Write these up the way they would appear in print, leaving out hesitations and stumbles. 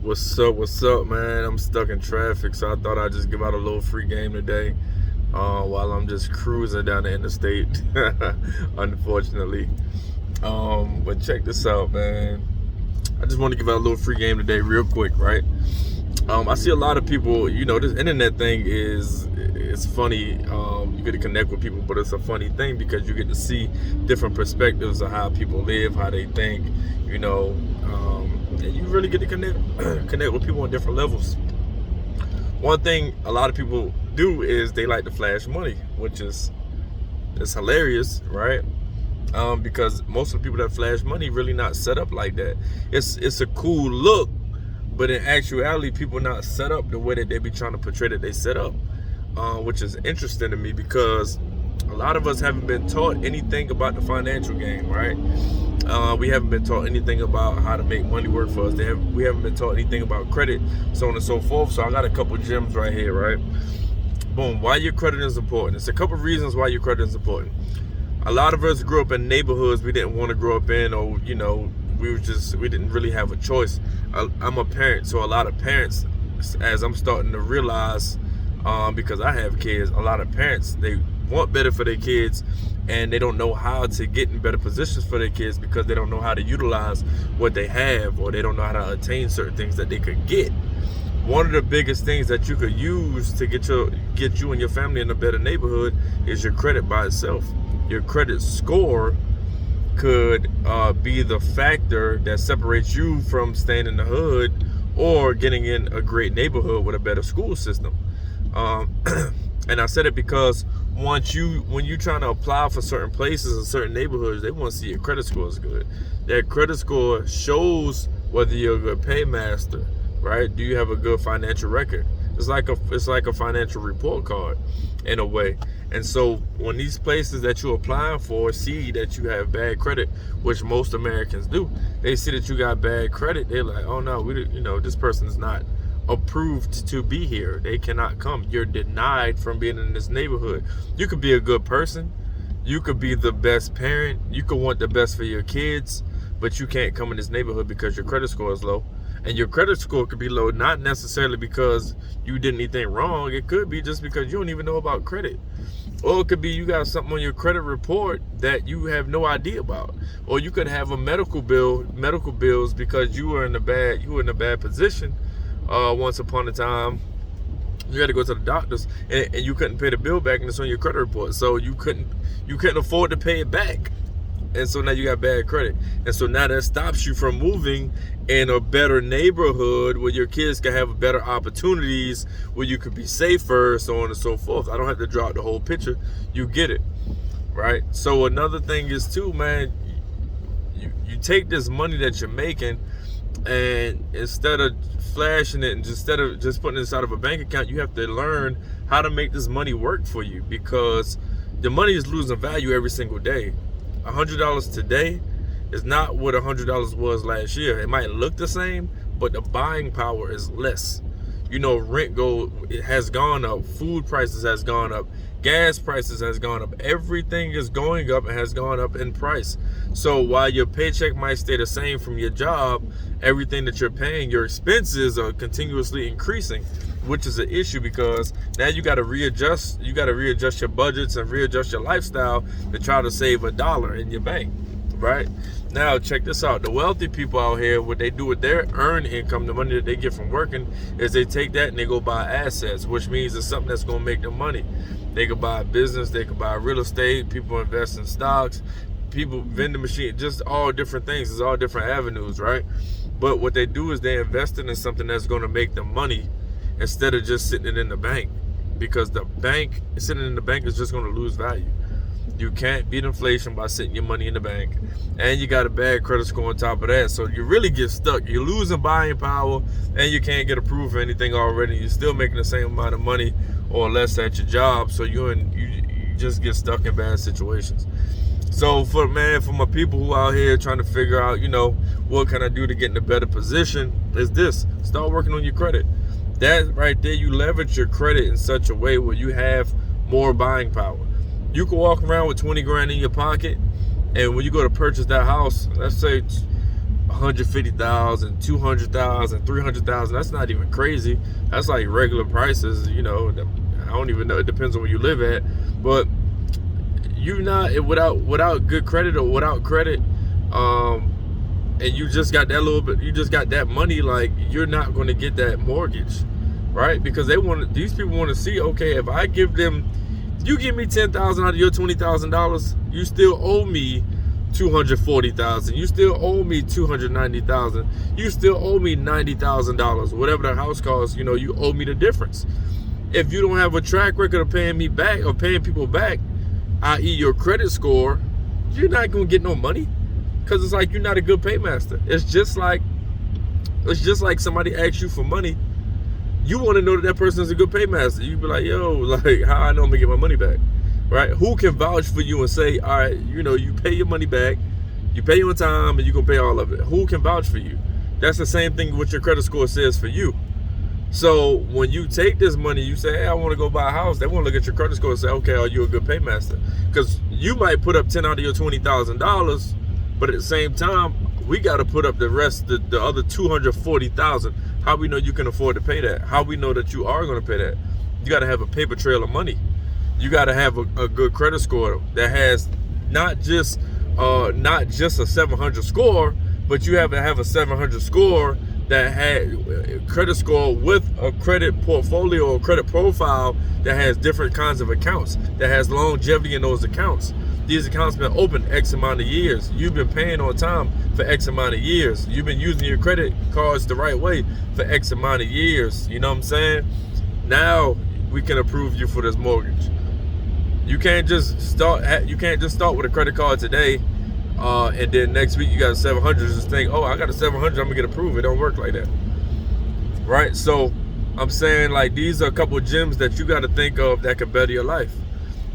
What's up, man? I'm stuck in traffic, so I thought I'd just give out a little free game today while I'm just cruising down the interstate, unfortunately. But check this out, man. I just want to give out a little free game today, real quick, right? I see a lot of people, this internet thing it's funny. You get to connect with people, but it's a funny thing because you get to see different perspectives of how people live, how they think, and you really get to connect with people on different levels. One thing a lot of people do is they like to flash money, which is it's hilarious, right? Because most of the people that flash money really not set up like that. It's a cool look, but in actuality, people not set up the way that they be trying to portray that they set up, which is interesting to me because a lot of us haven't been taught anything about the financial game, right? We haven't been taught anything about how to make money work for us. We haven't been taught anything about credit, so on and so forth. So I got a couple gems right here, right? Boom. Why your credit is important. It's a couple reasons why your credit is important. A lot of us grew up in neighborhoods we didn't want to grow up in, or we didn't really have a choice. I'm a parent, so a lot of parents, as I'm starting to realize, because I have kids, a lot of parents, they want better for their kids, and they don't know how to get in better positions for their kids because they don't know how to utilize what they have, or they don't know how to attain certain things that they could get. One of the biggest things that you could use to get you and your family in a better neighborhood is your credit by itself. Your credit score could be the factor that separates you from staying in the hood or getting in a great neighborhood with a better school system. And I said it because when you trying to apply for certain places in certain neighborhoods, they want to see your credit score is good. That credit score shows whether you're a good paymaster, right? Do you have a good financial record? It's like a financial report card in a way. And so when these places that you're applying for see that you have bad credit, which most Americans do, they see that you got bad credit, they're like, oh no, this person is not approved to be here. They cannot come. You're denied from being in this neighborhood. You could be a good person. You could be the best parent. You could want the best for your kids, but you can't come in this neighborhood because your credit score is low. And your credit score could be low, not necessarily because you did anything wrong. It could be just because you don't even know about credit. Or it could be you got something on your credit report that you have no idea about. Or you could have a medical bills because you were in a bad position once upon a time. You had to go to the doctors and you couldn't pay the bill back, and it's on your credit report. So you couldn't afford to pay it back. And so now you got bad credit. And so now that stops you from moving in a better neighborhood where your kids can have better opportunities, where you could be safer, so on and so forth. I don't have to draw out the whole picture. You get it, right? So another thing is too, man, you take this money that you're making, and instead of flashing it and instead of just putting it inside of a bank account, you have to learn how to make this money work for you, because the money is losing value every single day. $100 today is not what $100 was last year. It might look the same, but the buying power is less. Rent it has gone up, food prices has gone up, gas prices has gone up. Everything is going up and has gone up in price. So while your paycheck might stay the same from your job, everything that you're paying, your expenses are continuously increasing, which is an issue because now you got to readjust your budgets and readjust your lifestyle to try to save $1 in your bank, right? Now check this out. The wealthy people out here, what they do with their earned income, the money that they get from working, is they take that and they go buy assets, which means it's something that's going to make them money. They could buy a business, they could buy real estate, people invest in stocks, people vending machine, just all different things. It's all different avenues, right? But what they do is they invest in something that's going to make them money instead of just sitting it in the bank, because sitting in the bank is just going to lose value. You can't beat inflation by sitting your money in the bank, and you got a bad credit score on top of that. So you really get stuck. You're losing buying power, and you can't get approved for anything already. You're still making the same amount of money or less at your job, so you just get stuck in bad situations. So for my people who out here trying to figure out, what can I do to get in a better position, is this: start working on your credit. That right there, you leverage your credit in such a way where you have more buying power. You can walk around with 20 grand in your pocket, and when you go to purchase that house, let's say 150,000, 200,000, 300,000. That's not even crazy. That's like regular prices, you know. I don't even know. It depends on where you live at. But you not without good credit or without credit, and you just got that little bit, you just got that money, like you're not going to get that mortgage, right? Because these people want to see, okay, if I give them, you give me $10,000 out of your $20,000, you still owe me $240,000. You still owe me $290,000. You still owe me $90,000. Whatever the house costs, you know, you owe me the difference. If you don't have a track record of paying me back or paying people back, i.e. your credit score, you're not gonna get no money, because it's like you're not a good paymaster. It's just like somebody asks you for money. You want to know that that person is a good paymaster. You be like, yo, like, how I know I'm gonna get my money back, right? Who can vouch for you and say, all right, you know, you pay your money back, you pay on time, and you gonna pay all of it? Who can vouch for you? That's the same thing what your credit score says for you. So when you take this money, you say, hey, I want to go buy a house. They want to look at your credit score and say, okay, are you a good paymaster? Because you might put up 10 out of your $20,000, but at the same time, we got to put up the rest, the other $240,000. How we know you can afford to pay that? How we know that you are going to pay that? You got to have a paper trail of money. You got to have a good credit score that has not just a 700 score, but you have to have a 700 score that had credit score with a credit portfolio or credit profile that has different kinds of accounts, that has longevity in those accounts. These accounts have been open X amount of years. You've been paying on time for X amount of years. You've been using your credit cards the right way for X amount of years. You know what I'm saying? Now we can approve you for this mortgage. You can't just start with a credit card today, and then next week you got a 700. Just think, oh, I got a 700, I'm gonna get approved. It don't work like that, right? So I'm saying, like, these are a couple of gems that you got to think of that could better your life.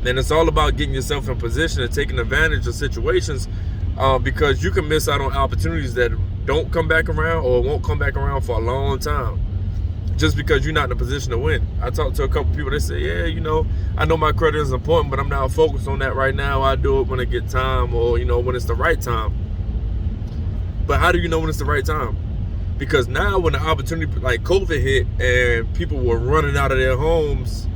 And it's all about getting yourself in position and taking advantage of situations, because you can miss out on opportunities that don't come back around or won't come back around for a long time, just because you're not in a position to win. I talked to a couple people, they say, yeah, you know, I know my credit is important, but I'm not focused on that right now. I do it when I get time, or, you know, when it's the right time. But how do you know when it's the right time? Because now when the opportunity, like COVID hit and people were running out of their homes,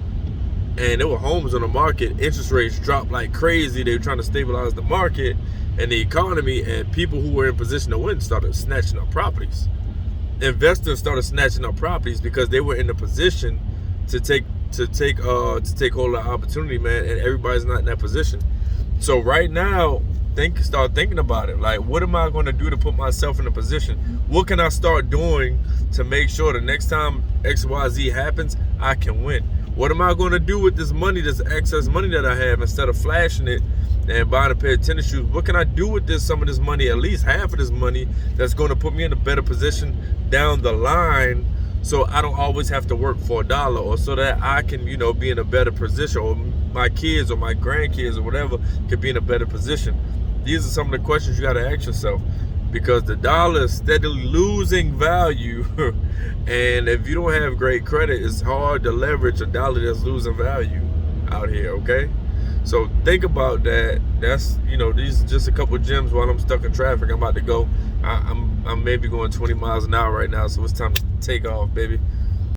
and there were homes on the market, interest rates dropped like crazy. They were trying to stabilize the market and the economy, and people who were in position to win started snatching up properties. Investors started snatching up properties because they were in the position to take hold of the opportunity, man, and everybody's not in that position. So right now, start thinking about it. Like, what am I going to do to put myself in a position? What can I start doing to make sure the next time XYZ happens, I can win? What am I going to do with this money, this excess money that I have, instead of flashing it and buying a pair of tennis shoes? What can I do with some of this money, at least half of this money, that's going to put me in a better position down the line, so I don't always have to work for $1, or so that I can, you know, be in a better position, or my kids or my grandkids or whatever can be in a better position? These are some of the questions you got to ask yourself, because the dollar is steadily losing value. And if you don't have great credit, it's hard to leverage a dollar that's losing value out here, okay? So think about that. That's, you know, these are just a couple of gems while I'm stuck in traffic. I'm about to go. I'm maybe going 20 miles an hour right now, so it's time to take off, baby.